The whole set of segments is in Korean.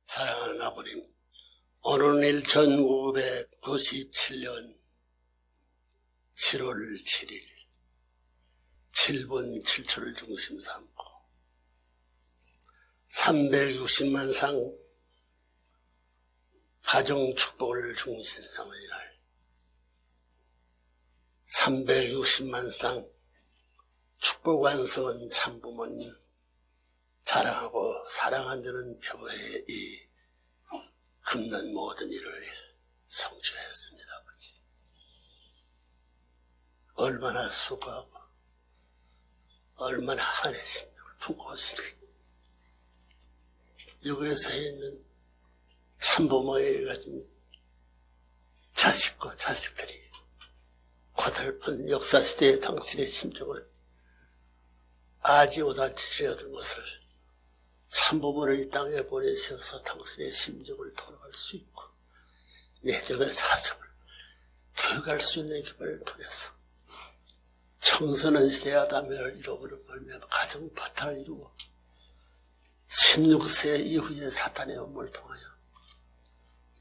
사랑하는 아버님, 오늘은 1997년 7월 7일 7분 7초를 중심 삼고 360만 상 가정 축복을 중심 삼은 이날, 360만 상 축복 완성은 참부모님 자랑하고 사랑한다는 표의 이 금는 모든 일을 성취했습니다. 아버지, 얼마나 수고하고 얼마나 한해심을 품고 오시니 여기에서 있는 참부모에 가진 자식과 자식들이 고달픈 역사시대의 당신의 심정을 아지오다치시려 얻은 것을 참부모를 이 땅에 보내셔서 당신의 심정을 돌아갈 수 있고 내적의 사정을 교육할 수 있는 기회를 통해서 청소년 시대 아담을 잃어버린 말미암아 가정 파탄을 이루고 16세 이후에 사탄의 업무를 통하여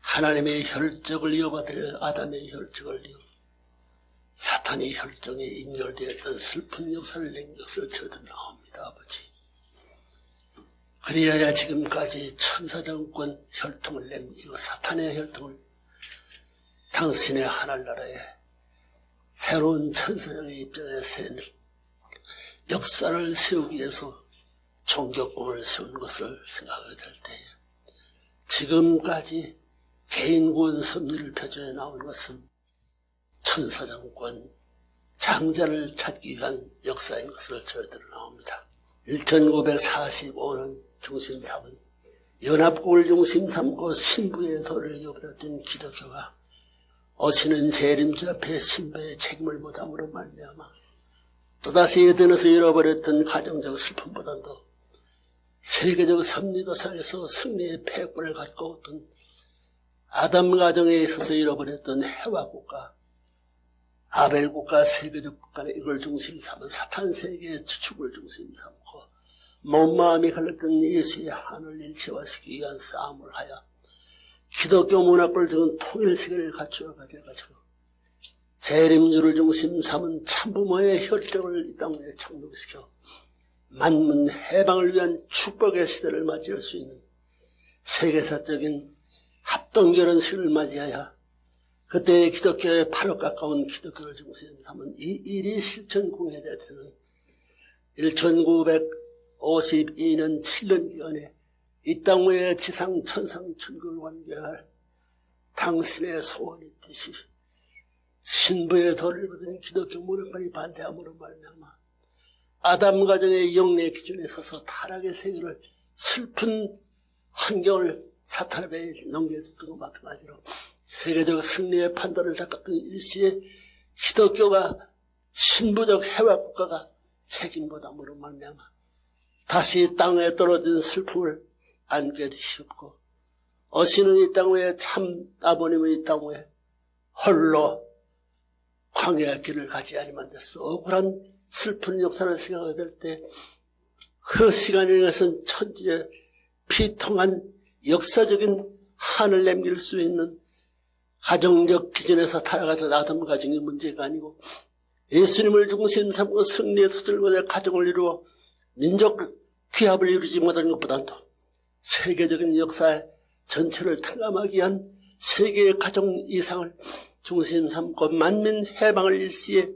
하나님의 혈적을 이어받을 아담의 혈적을 이어 사탄의 혈종에 인결되었던 슬픈 역사를 낸 것을 저들 나옵니다. 아버지, 그리하여 지금까지 천사정권 혈통을 남기고 사탄의 혈통을 당신의 하늘나라에 새로운 천사장의 입장에 세는 역사를 세우기 위해서 종교꿈을 세운 것을 생각하게 될 때에 지금까지 개인 구원 섭리를 표준에 나온 것은 천사정권 장자를 찾기 위한 역사인 것을 저희들은 나옵니다. 1945년 중심 삼은 연합국을 중심 삼고 신부의 도를 이어버렸던 기독교가 오시는 재림주 앞에 신부의 책임을 못함으로 말미암아 또다시 에덴에서 잃어버렸던 가정적 슬픔보다도 세계적 섭리도상에서 승리의 패권을 갖고 있던 아담 가정에 있어서 잃어버렸던 해와 국가, 아벨 국가, 세계적 국가는 이걸 중심 삼은 사탄 세계의 추축을 중심 삼고 몸 마음이 갈랐던 예수의 한을 일체화시키기 위한 싸움을 하여 기독교 문화권을 주는 통일세계를 갖추어 가져가지고 재림주를 중심 삼은 참부모의 혈통을 이 땅에 착륙시켜 만문 해방을 위한 축복의 시대를 맞이할 수 있는 세계사적인 합동결혼식을 맞이하여 그때 기독교의 바로 가까운 기독교를 중심 삼은 이 일이 실천 공예되어 되는 1952년 7년 기간에 이 땅 위에 지상 천상 천국을 완결할 당신의 소원이 뜻이 신부의 도를 받은 기독교 문화권이 반대함으로 말미암아 아담 가정의 영의 기준에 서서 타락의 세계를 슬픈 환경을 사탄의 배에 넘겨줬던 것과 마찬가지로 세계적 승리의 판단을 닦았던 일시에 기독교가 신부적 해와 국가가 책임보담으로 말미암아 다시 땅에 떨어진 슬픔을 안게 되시옵고 어시는 이 땅 위에 참 아버님은 이 땅 위에 홀로 광야의 길을 가지 아니면 됐어. 억울한 슬픈 역사를 생각하게 될 때 그 시간에 것은 천지에 비통한 역사적인 한을 남길 수 있는 가정적 기준에서 타락하던 아담 가정의 문제가 아니고 예수님을 중심 삼고 승리의 소절과 가정을 이루어 민족 귀합을 이루지 못하는 것보다도 세계적인 역사의 전체를 탕감하기 위한 세계의 가정 이상을 중심 삼고 만민 해방을 일시에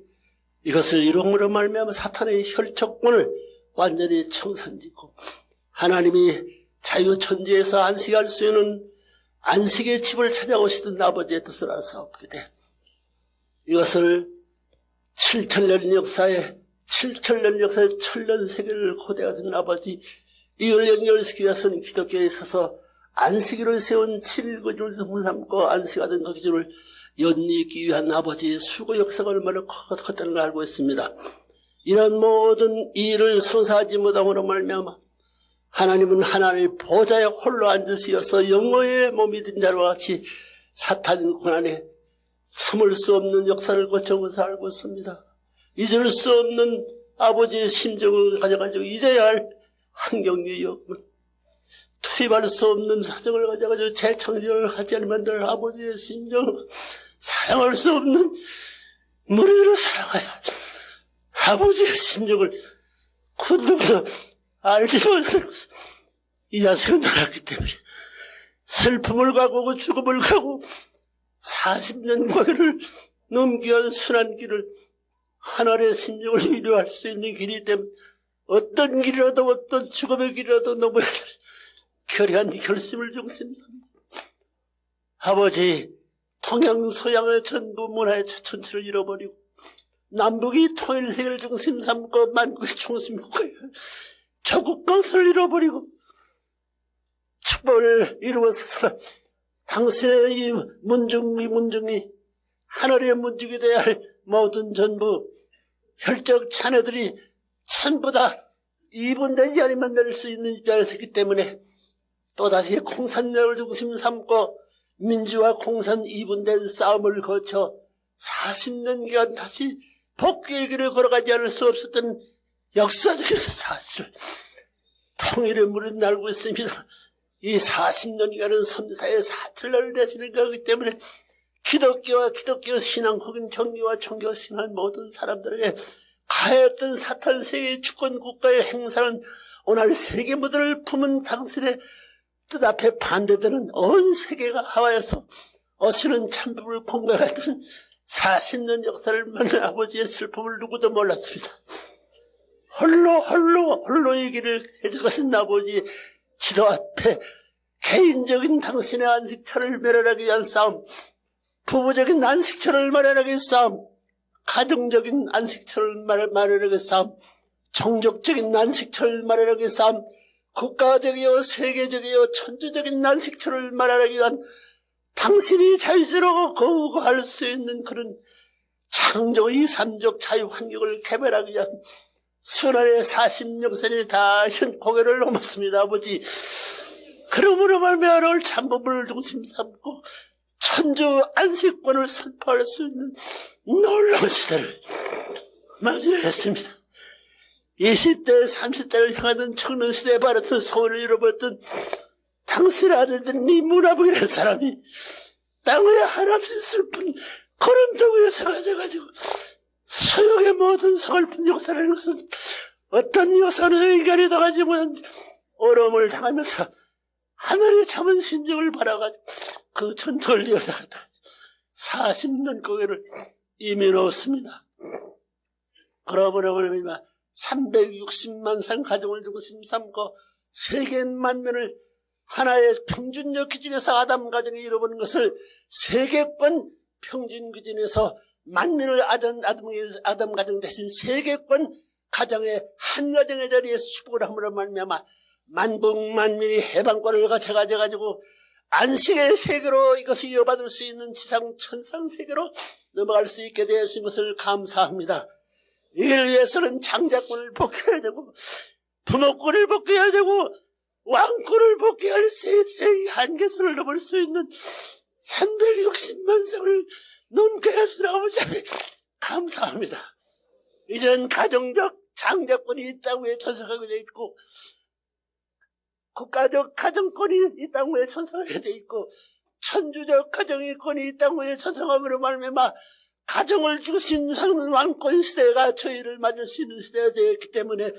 이것을 이루므로 말미암아 사탄의 혈척권을 완전히 청산짓고 하나님이 자유천지에서 안식할 수 있는 안식의 집을 찾아오시던 아버지의 뜻을 알아서옵게 돼. 이것을 7천년 역사의 천년 세계를 고대하던 아버지 이걸 연결시키기 위해서는 기독교에 있어서 안식일을 세운 7일을 삼고 안식하던 그 기준을 연이기 위한 아버지의 수고 역사가 얼마나 컸다는 걸 알고 있습니다. 이런 모든 일을 성사하지 못함으로 말미암아 하나님은 하나님의 보좌에 홀로 앉으시어서 영어의 몸이 된 자와 같이 사탄 고난에 참을 수 없는 역사를 거쳐온 것을 알고 있습니다. 잊을 수 없는 아버지의 심정을 가져가지고 잊어야 할 환경이요 수입할 수 없는 사정을 가져가지고 재창조를 하지 않으면 늘 아버지의 심정을 사랑할 수 없는 무리로 사랑하여 아버지의 심정을 군도보다 알지 못하는 것은 이 자식은 놀았기 때문에 슬픔을 가고 죽음을 가고 40년 과거를 넘겨온 순한 길을 하나님의 심정을 위로할 수 있는 길이 되면 어떤 길이라도 어떤 죽음의 길이라도 넘어야 될 결의한 결심을 중심 삼고 아버지 동양 서양의 전부 문화의 전체를 잃어버리고 남북이 통일세계를 중심 삼고 만국의 중심 국가에 조국 건설을 잃어버리고 축복을 이루어서 당신의 이 문중이 하나님의 문중이 되어야 할 모든 전부 혈적 자녀들이 전부 다 이분되지 않으면 낼 수 있는 입장에 섰기 때문에 또다시 공산력을 중심 삼고 민주화 공산 이분된 싸움을 거쳐 40년간 다시 복귀의 길을 걸어가지 않을 수 없었던 역사적인 사실을 통일의 물은 알고 있습니다. 이 40년간은 섬사의 사틀날을 대신한 거기 때문에 기독교 신앙 혹은 종교와 종교 신앙 모든 사람들에게 가해했던 사탄 세계 주권 국가의 행사는 오늘 세계 무대를 품은 당신의 뜻 앞에 반대되는 온 세계가 하와여서 어시는 참부를 공격했던 40년 역사를 만난 아버지의 슬픔을 누구도 몰랐습니다. 홀로 이 길을 해져가신 아버지의 지도 앞에 개인적인 당신의 안식처를 마련하기 위한 싸움, 부부적인 안식처를 마련하기 위한 싸움, 가정적인 안식처를 마련하기 위한 싸움, 종족적인 안식처를 마련하기 위한 싸움, 국가적이요 세계적이요 천주적인 안식처를 마련하기 위한 당신이 자유제로 거부할 수 있는 그런 창조의 삼적 자유 환경을 개발하기 위한 순환의 40년선을 다하신 고개를 넘었습니다. 아버지, 그러므로 말미암아 오늘 참법을 중심 삼고 천주 안식권을 선포할 수 있는 놀라운 시대를 맞이했습니다. 20대 30대를 향하던 청년 시대에 바랐던 소원을 잃어버렸던 당신의 아들들이 문화복이라는 사람이 땅에 한없이 슬픈 걸음돌 위에 서가지고 수욕의 모든 서글픈 역사라는 것은 어떤 역사는 인간이 당하지 못한 어려움을 당하면서 하늘의 참은 심정을 바라가지고 그 전통을 이어나갔다 40년 고개를 이미 놓습니다. 그러므로 360만 상 가정을 중심 삼고 세계 만면을 하나의 평균적 기준에서 아담 가정이 이루어버린 것을 세계권 평균 기준에서 만민을 아담 가정 대신 세계권 가정의 한 가정의 자리에서 축복을 함으로 말미암아 만국 만민이 해방권을 가져가지고 안식의 세계로 이것을 이어받을 수 있는 지상 천상 세계로 넘어갈 수 있게 되어진 것을 감사합니다. 이를 위해서는 장자권을 복귀해야 되고 부모권을 복귀해야 되고 왕권을 복귀할 세세의 한계선을 넘을 수 있는 360만 성을 넘게 해주신 아버지 감사합니다. 이젠 가정적 장자권이 이 땅 위에 전석하게 되어 있고 국가적 가정권이 이 땅 위에 전석하게 되어 있고 천주적 가정권이 이 땅 위에 전석함으로 말미암아 가정을 주신 왕권 시대가 저희를 맞을 수 있는 시대가 되었기 때문에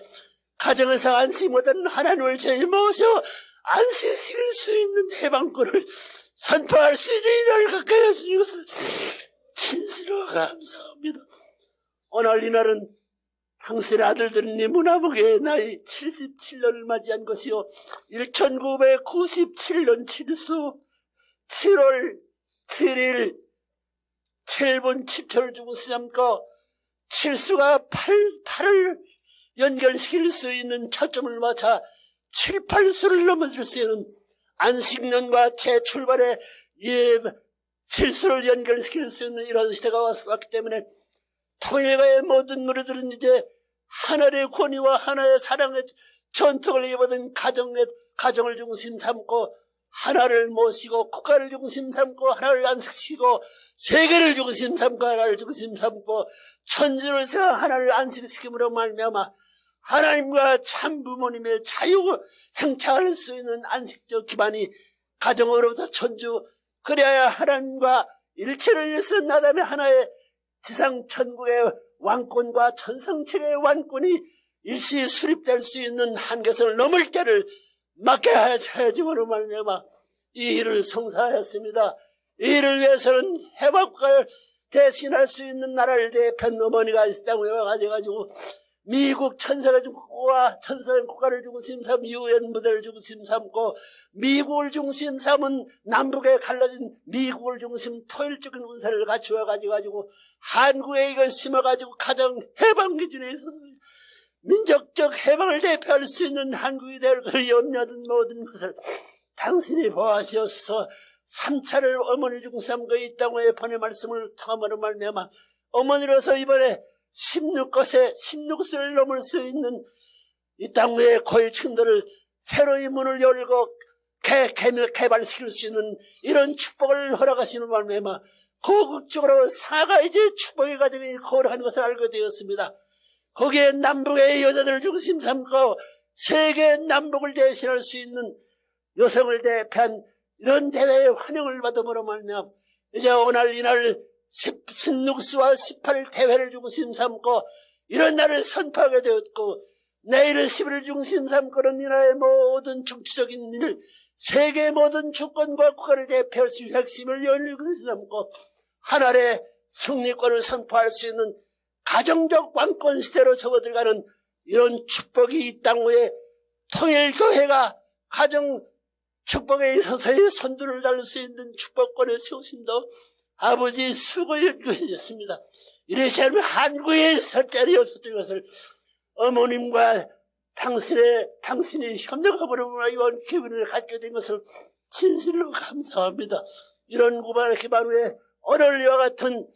가정에서 안식 못하는 하나님을 저희 모셔 안식시킬 수 있는 해방권을 선포할 수 있는 이날을 가까이 해주신 것을 진실로 감사합니다. 오늘 이날은 당신의 아들들은 이 문화복의 나이 77년을 맞이한 것이요 1997년 칠수 7월 7일 7분 10초를 주고 삼고 칠수가 8을 연결시킬 수 있는 초점을 맞춰 7, 8수를 넘어줄 수 있는 안식년과 재출발의 칠수를 연결시킬 수 있는 이런 시대가 왔기 때문에 통일가의 모든 무리들은 이제 하나의 권위와 하나의 사랑의 전통을 이어받은 가정을 중심 삼고 하나를 모시고 국가를 중심 삼고 하나를 안식시키고 세계를 중심 삼고 하나를 중심 삼고 천주를 세워 하나를 안식시킴으로 말미암아 하나님과 참부모님의 자유 행차할 수 있는 안식적 기반이 가정으로부터 천주, 그래야 하나님과 일체를 위해서 나다는 하나의 지상 천국의 왕권과 천상책의 왕권이 일시 수립될 수 있는 한계선을 넘을 때를 맞게 하여짐으로 말미암아 이 일을 성사하였습니다. 이 일을 위해서는 해방국가를 대신할 수 있는 나라를 대표한 어머니가 이 땅에 와가지고 미국 천사가 중국과 천사된 국가를 중심 삼 유엔 무대를 중심 삼고 미국을 중심 삼은 남북에 갈라진 미국을 중심 토일적인 운세를 갖추어 가지고 한국에 이걸 심어가지고 가장 해방 기준에 있어서 민족적 해방을 대표할 수 있는 한국이 될 그 염려든 모든 것을 당신이 보아시어서 3차를 어머니 중삼고 이 땅에 번의 말씀을 통함으로 말미암아 어머니로서 이번에 16것을 넘을 수 있는 이 땅의 고위층들을 새로이 문을 열고 개발시킬 수 있는 이런 축복을 허락하시는 말미암아 고국적으로 사가이제 축복의 과정이 거룩한 것을 알게 되었습니다. 거기에 남북의 여자들을 중심 삼고 세계 남북을 대신할 수 있는 여성을 대표한 이런 대회에 환영을 받음으로 말미암아 이제 오늘 이날 16수와 18 대회를 중심 삼고 이런 날을 선포하게 되었고 내일 10일 중심 삼고는 이 나라의 모든 정치적인 일, 세계 모든 주권과 국가를 대표할 수 있는 핵심을 열리고 삼고 하나의 승리권을 선포할 수 있는 가정적 왕권 시대로 접어들어가는 이런 축복이 이 땅 위에 통일교회가 가정 축복에 있어서의 선두를 달 수 있는 축복권을 세우심도 아버지 수고해 주셨습니다. 이래서 한국에 설 자리 없었던 것을 어머님과 당신이 협력함으로 이런 기분을 갖게 된 것을 진실로 감사합니다. 이런 기반 후에 오늘 이와 같은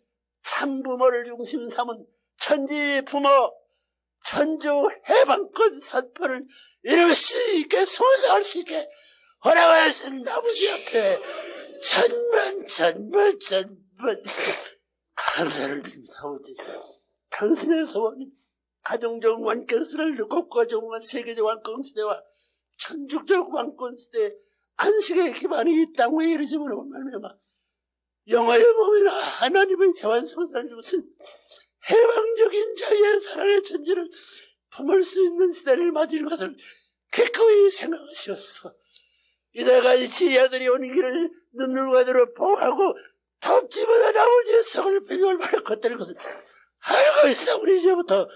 참부모를 중심 삼은 천지 부모 천주 해방권 선포를 이룰 수 있게 성사할 수 있게 허락하신 아버지 앞에 천만 감사를 드립니다. 아버지 당신의 소원이 가정적 완결수를 국가적 세계적 왕권 시대와 천주적 왕권 시대 안식의 기반이 이 땅 위에 이르심으로 말미암아 영화의 몸이나 하나님의 해완 성사를 주신 해방적인 자유의 사랑의 천지를 품을 수 있는 시대를 맞을 것을 기꺼이 생각하시옵소서. 이다가 이 지혜들이 오는 길을 눈물과 들어 보호하고 덥지만 아버지의 성을 배경을 받아 걷다는 것을 알고 있사오니 이제부터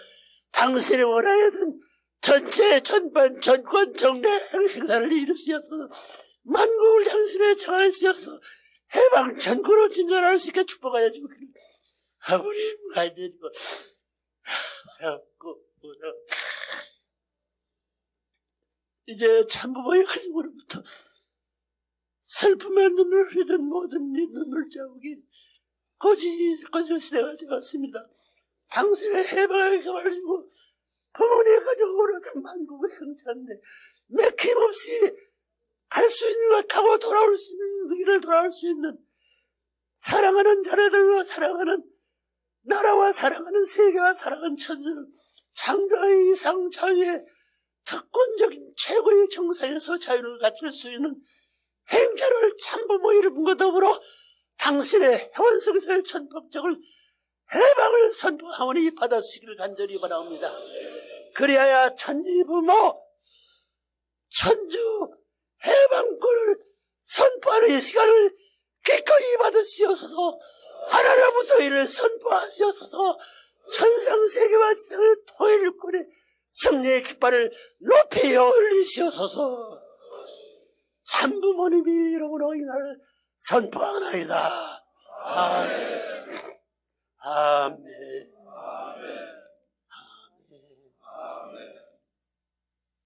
당신이 원하여던 전체 전반 전권 정례 행사를 이루시옵소서. 만국을 당신의 장하시옵소서. 해방 전국으로 진전할 수 있게 축복하여 주기를 아버님 가지고 이제 참부모의 가정으로부터 슬픔의 눈물 흘리던 모든 눈물 자국이 거짓 시대가 되었습니다. 당신의 해방을 가지고 부모님의 가정으로서 만국을 행차한데 맥힘없이 갈 수 있는 것 가고 돌아올 수 있는 그 길을 돌아올 수 있는 사랑하는 자녀들과 사랑하는 나라와 사랑하는 세계와 사랑하는 천지를 창조의 이상 자유의 특권적인 최고의 정상에서 자유를 갖출 수 있는 행자를 참부모 이름과 더불어 당신의 해원성사의 천법적을 해방을 선포하오니 받아주시기를 간절히 바랍니다. 그리하여 천지부모 천주 해방권을 선포하는 이 시간을 기꺼이 받으시옵소서. 하나님부터 이를 선포하시옵소서. 천상세계와 지상의 통일권의 승리의 깃발을 높이 올리시옵소서. 참부모님이 이름으로 이 날을 선포하나이다. 아멘.